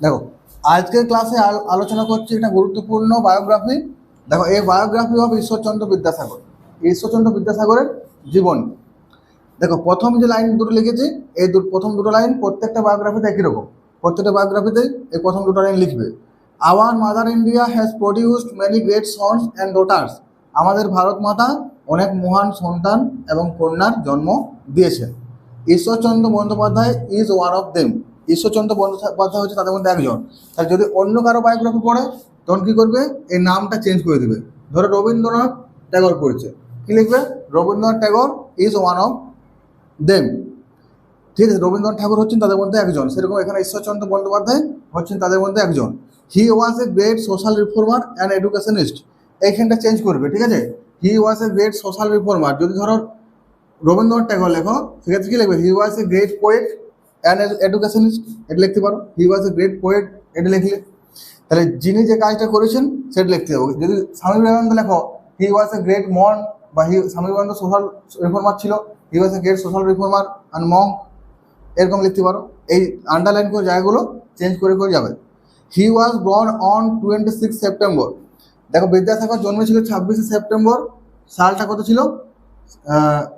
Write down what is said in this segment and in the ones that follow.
দেখো, আজকের ক্লাসে আলোচনা করছি একটা গুরুত্বপূর্ণ বায়োগ্রাফি। দেখো, এই বায়োগ্রাফি অফ ঈশ্বরচন্দ্র বিদ্যাসাগর, ঈশ্বরচন্দ্র বিদ্যাসাগরের জীবনী। দেখো, প্রথম যে লাইন দুটো লিখেছি, এই প্রথম দুটো লাইন প্রত্যেকটা বায়োগ্রাফিতে একই রকম। প্রত্যেকটা বায়োগ্রাফিতেই এই প্রথম দুটো লাইন লিখবে। Our mother India has produced many great sons and daughters. আমাদের ভারত মাতা অনেক মহান সন্তান এবং কন্যার জন্ম দিয়েছেন। Ishwarchandra Bandyopadhyay is one of them. Ishwarchandra Bandyopadhyay হচ্ছে তাদের মধ্যে একজন। তাই যদি অন্য কারো বায়োগ্রাফি পড়ে, তখন কী করবে, এই নামটা চেঞ্জ করে দেবে। ধরো রবীন্দ্রনাথ ট্যাগর পড়েছে, কী লিখবে? Rabindranath Tagore is one of them. ঠিক আছে, রবীন্দ্রনাথ ঠাকুর হচ্ছেন তাদের মধ্যে একজন। সেরকম এখানে ঈশ্বরচন্দ্র বন্দ্যোপাধ্যায় হচ্ছেন তাদের মধ্যে একজন। He was a great social reformer and educationist. এইখানটা চেঞ্জ করবে, ঠিক আছে? He was a great social reformer. যদি ধরো রবীন্দ্রনাথ ট্যাগর লেখো, সেক্ষেত্রে কী লিখবে? He was a great poet and educationist, এটা লিখতে পারো। হি ওয়াজ এ গ্রেট পোয়েট, এটা লিখলে তাহলে যিনি যে কাজটা করেছেন সেটা লিখতে হবে। যদি স্বামী বিবেকানন্দ লেখো, হি ওয়াজ এ গ্রেট মন, বা স্বামী বিবেকানন্দ সোশ্যাল রিফর্মার ছিল, he was a great social reformer and monk, এরকম লিখতে পারো। এই আন্ডারলাইন করে জায়গাগুলো চেঞ্জ করে করে যাবে। হি ওয়াজ বর্ন অন 26 সেপ্টেম্বর। দেখো, বিদ্যাসাগর জন্মেছিল 26 সেপ্টেম্বর। সালটা কত ছিল?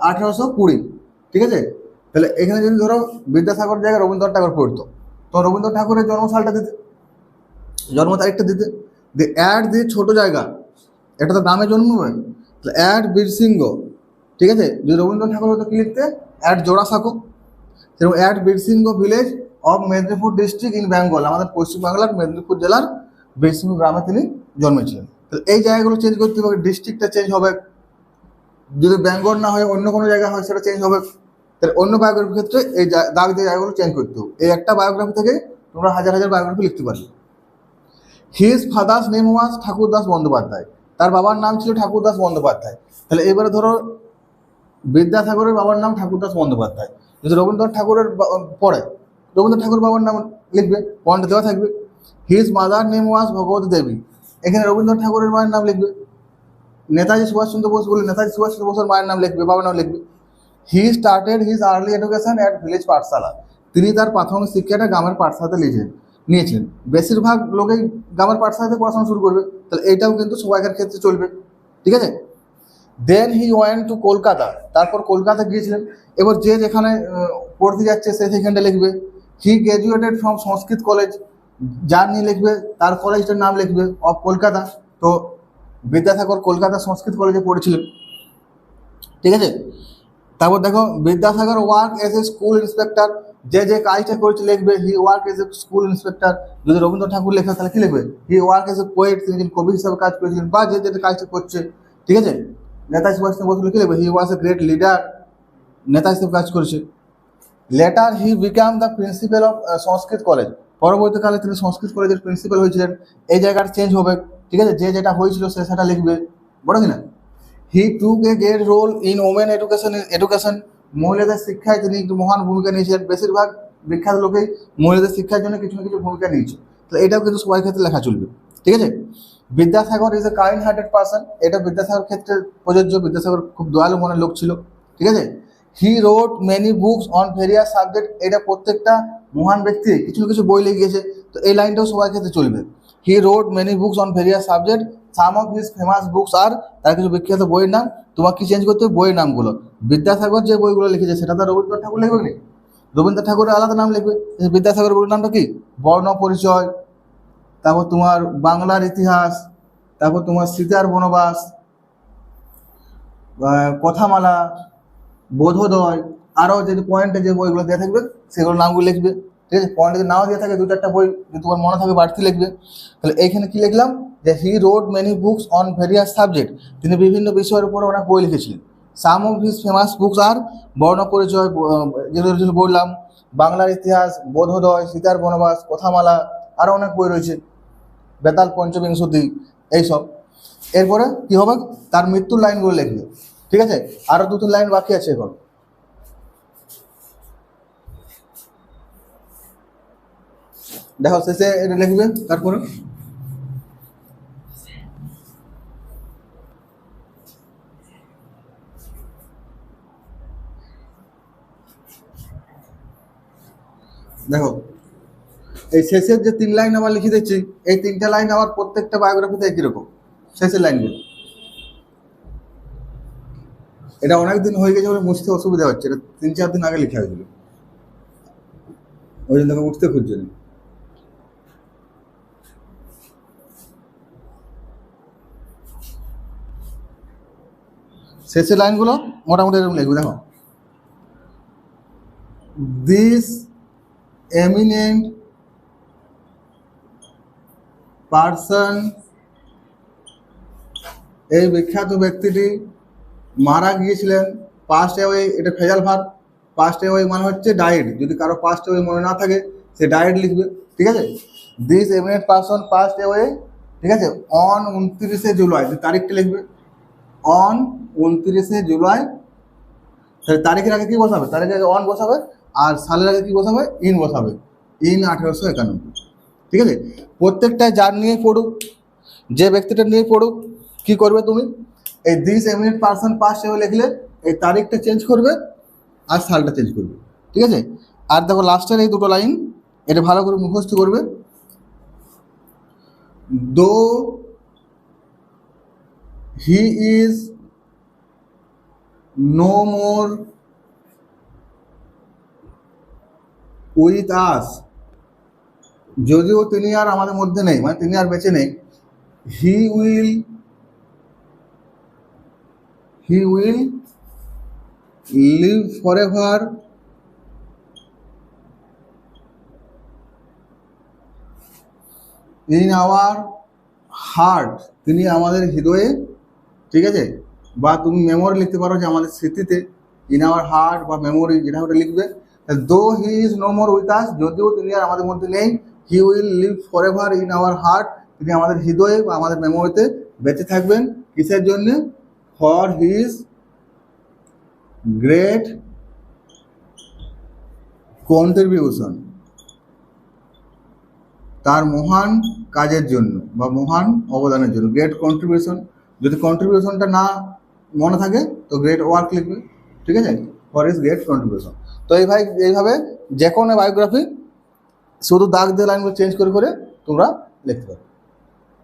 1820। ঠিক আছে, তাহলে এখানে যদি ধরো বিদ্যাসাগর জায়গায় রবীন্দ্রনাথ ঠাকুর পড়তো, তো রবীন্দ্রনাথ ঠাকুরের জন্মসালটা দিতে, জন্ম তারিখটা দিতে। অ্যাড দিয়ে ছোটো জায়গা, এটা তো গ্রামে জন্মবে, তাহলে অ্যাড বীরসিংহ। ঠিক আছে, যদি রবীন্দ্রনাথ ঠাকুর হতো কী লিখতে? অ্যাড জোড়াসাঁকো। সেরকম at Birsingha village of Medinipur district in Bengal. আমাদের পশ্চিমবাংলার মেদিনীপুর জেলার বীরসিংহ গ্রামে তিনি জন্মেছিলেন। তাহলে এই জায়গাগুলো চেঞ্জ করতে হবে, ডিস্ট্রিক্টটা চেঞ্জ হবে। যদি বেঙ্গল না হয় অন্য কোনো জায়গা হয়, সেটা চেঞ্জ হবে। তাহলে অন্য বায়োগ্রাফির ক্ষেত্রে এই দাগ দিয়ে জায়গাগুলো চেঞ্জ করতে হবে। এই একটা বায়োগ্রাফি থেকে তোমরা হাজার হাজার বায়োগ্রাফি লিখতে পারবে। His father's name was Thakurdas Bandyopadhyay. তার বাবার নাম ছিল ঠাকুরদাস বন্দ্যোপাধ্যায়। তাহলে এবারে ধরো বিদ্যাসাগরের বাবার নাম ঠাকুরদাস বন্দ্যোপাধ্যায়। যদি রবীন্দ্রনাথ ঠাকুরের পড়ে, রবীন্দ্রনাথ ঠাকুর বাবার নাম লিখবে, পয়েন্টে দেওয়া থাকবে। হিজ মাদার নেম ওয়াজ ভগবতী দেবী। এখানে রবীন্দ্রনাথ ঠাকুরের মায়ের নাম লিখবে। নেতাজি সুভাষচন্দ্র বোস বলে নেতাজি সুভাষচন্দ্র বোসের মায়ের নাম লিখবে, বাবার নাম লিখবে। He started his early education at village পাঠশালা। তিনি তার প্রাথমিক শিক্ষাটা গ্রামের পাঠশালাতে নিয়েছিলেন। বেশিরভাগ লোকেই গ্রামের পাঠশালাতে পড়াশোনা শুরু করবে, তাহলে এইটাও কিন্তু সবাইকার ক্ষেত্রে চলবে। ঠিক আছে, দেন হি ওয়েন্ট টু কলকাতা। তারপর কলকাতা গিয়েছিলেন। এবার যে যেখানে পড়তে যাচ্ছে সে সেখানটা লিখবে। হি গ্র্যাজুয়েটেড ফ্রম সংস্কৃত কলেজ। যার নিয়ে লিখবে তার কলেজটার নাম লিখবে অফ কলকাতা। তো বিদ্যাসাগর কলকাতা সংস্কৃত কলেজে পড়েছিলেন। ঠিক আছে, তারপর দেখো, Vidyasagar work as a school inspector. যে যে কাজটা করেছে লিখবে he work as a school inspector. যদি রবীন্দ্রনাথ ঠাকুর লেখা, তাহলে কী লিখবে? He work as a poet, তিনি যিনি কবি হিসাবে কাজ করেছিলেন, বা যে যেটা কাজটা করছে। ঠিক আছে, নেতাজি সুভাষচন্দ্র বসু কী লিখবে? He was a great leader, নেতা হিসেবে কাজ করেছে। Letter he become the principal of Sanskrit college. পরবর্তীকালে তিনি সংস্কৃত কলেজের প্রিন্সিপাল হয়েছিলেন। এই জায়গাটা চেঞ্জ হবে। ঠিক আছে, যে যেটা হয়েছিল সে সেটা লিখবে, বড় কিনা। He took a great role in women education. মহিলাদের শিক্ষায় তিনি একটু মহান ভূমিকা নিয়েছিলেন। বেশিরভাগ বিখ্যাত লোকেই মহিলাদের শিক্ষার জন্য কিছু না কিছু ভূমিকা নিয়েছে। তো এটাও কিন্তু সবার ক্ষেত্রে লেখা চলবে। ঠিক আছে, Vidyasagar is a kind hearted person. এটা বিদ্যাসাগর ক্ষেত্রে প্রযোজ্য। বিদ্যাসাগর খুব দয়ালু মনের লোক ছিল। ঠিক আছে, হি wrote many books on various subject. এটা প্রত্যেকটা মহান ব্যক্তি কিছু না কিছু বই লিখেছে, তো এই লাইনটাও সবার ক্ষেত্রে চলবে। হি wrote many books on various subject. Some of his famous books আর, তার কিছু বিখ্যাত বইয়ের নাম। তোমাকে কি চেঞ্জ করতে হবে? বইয়ের নামগুলো। বিদ্যাসাগর যে বইগুলো লিখেছে সেটা তো রবীন্দ্রনাথ ঠাকুর লিখবে না, রবীন্দ্রনাথ ঠাকুরের আলাদা নাম লিখবে। বিদ্যাসাগর বইয়ের নামটা কি? বর্ণ পরিচয়, তারপর তোমার বাংলার ইতিহাস, তারপর তোমার সীতার বনবাস, কথামালা, বোধোদয়, আরও যে পয়েন্টে যে বইগুলো দেওয়া থাকবে সেগুলোর নামগুলো লিখবে। ঠিক আছে, পয়েন্টে যদি নাও দেওয়া থাকে দু চারটা বই যদি তোমার মনে থাকে বাড়তি লিখবে। তাহলে এইখানে কি লিখলাম? যে he wrote many books on various subject. তিনি বিভিন্ন বিষয়ের উপরে অনেক বই লিখেছিলেন। Some of his famous books are, Barna Parichay যেগুলো বললাম, বাংলার ইতিহাস, বোধোদয়, সীতার বনবাস, কথামালা, আরও অনেক বই রয়েছে, বেতাল পঞ্চবিংশতি, এইসব। এরপরে কি হবে? তার মৃত্যুর লাইনগুলো লিখবে। ঠিক আছে, আরও দু তিন লাইন বাকি আছে এখন। দেখো, শেষে এটা লিখবে। তারপরে দেখো, এই শেষের যে 3 লাইন আবার লিখে দিচ্ছি, এই 3টা লাইন আবার প্রত্যেকটা বায়োগ্রাফিতে একই রকম, শেষের লাইনগুলো। এটা অনেক দিন হয়ে গেছে বলে মুছতে অসুবিধা হচ্ছে, এটা 3-4 দিন আগে লেখা হয়েছিল, ওই জন্য তোকে উঠতে খুঁজছে না। শেষের লাইনগুলো মোটামুটি এরকম লিখবে, দেখো, দিস এমিনেন্ট পার্সন, এই বিখ্যাত ব্যক্তিটি মারা গিয়েছিলেন, পাস্ট অ্যাওয়ে, এটা ফেজাল ভার্ব, পাস্ট অ্যাওয়ে মানে হচ্ছে ডায়েড, যদি কারো পাস্ট অ্যাওয়ে মনে না থাকে সে ডায়েড লিখবে, ঠিক আছে। This eminent person passed away, ঠিক আছে, অন 29শে জুলাই, তারিখটা লিখবে অন 29শে জুলাই, তাহলে তারিখের আগে কী বসাবে, তারিখের আগে অন বসাবে, আর সালের আগে কী বসাবে, ইন বসাবে, ইন 1891, ঠিক আছে। প্রত্যেকটা যার নিয়ে পড়ুক, যে ব্যক্তিটা নিয়ে পড়ুক, কি করবে তুমি, এই this eminent person passed away লিখলে এই তারিখটা চেঞ্জ করবে আর সালটা চেঞ্জ করবে, ঠিক আছে। আর দেখো লাস্টের এই দুটো লাইন, এটা ভালো করে মুখস্থ করবে। Though he is no more with us, যদিও তিনি আর আমাদের মধ্যে নেই, মানে তিনি আর বেঁচে নেই, he will live forever in our heart, তিনি আমাদের হৃদয়ে, ঠিক আছে, বা তুমি মেমোরি লিখতে পারো যে আমাদের স্মৃতিতে, ইন আওয়ার হার্ট বা মেমোরি, যেটা ওটা লিখবে। Though he is no more with us, যদিও তিনি আর আমাদের মধ্যে নেই, he will live forever in our heart, তিনি আমাদের হৃদয়ে বা আমাদের মেমোরিতে বেঁচে থাকবেন। কিসের জন্যে, ফর হিজ গ্রেট কন্ট্রিবিউশন, তার মহান কাজের জন্য বা মহান অবদানের জন্য, গ্রেট কন্ট্রিবিউশন। যদি কন্ট্রিবিউশনটা না মনে থাকে তো গ্রেট ওয়ার্ক লিখবে, ঠিক আছে, ফর ইজ গ্রেট কন্ট্রিবিউশন। তো এইভাবে যে কোনো বায়োগ্রাফি শুধু দাগ দিয়ে লাইনগুলো চেঞ্জ করে তোমরা লিখতে পারো।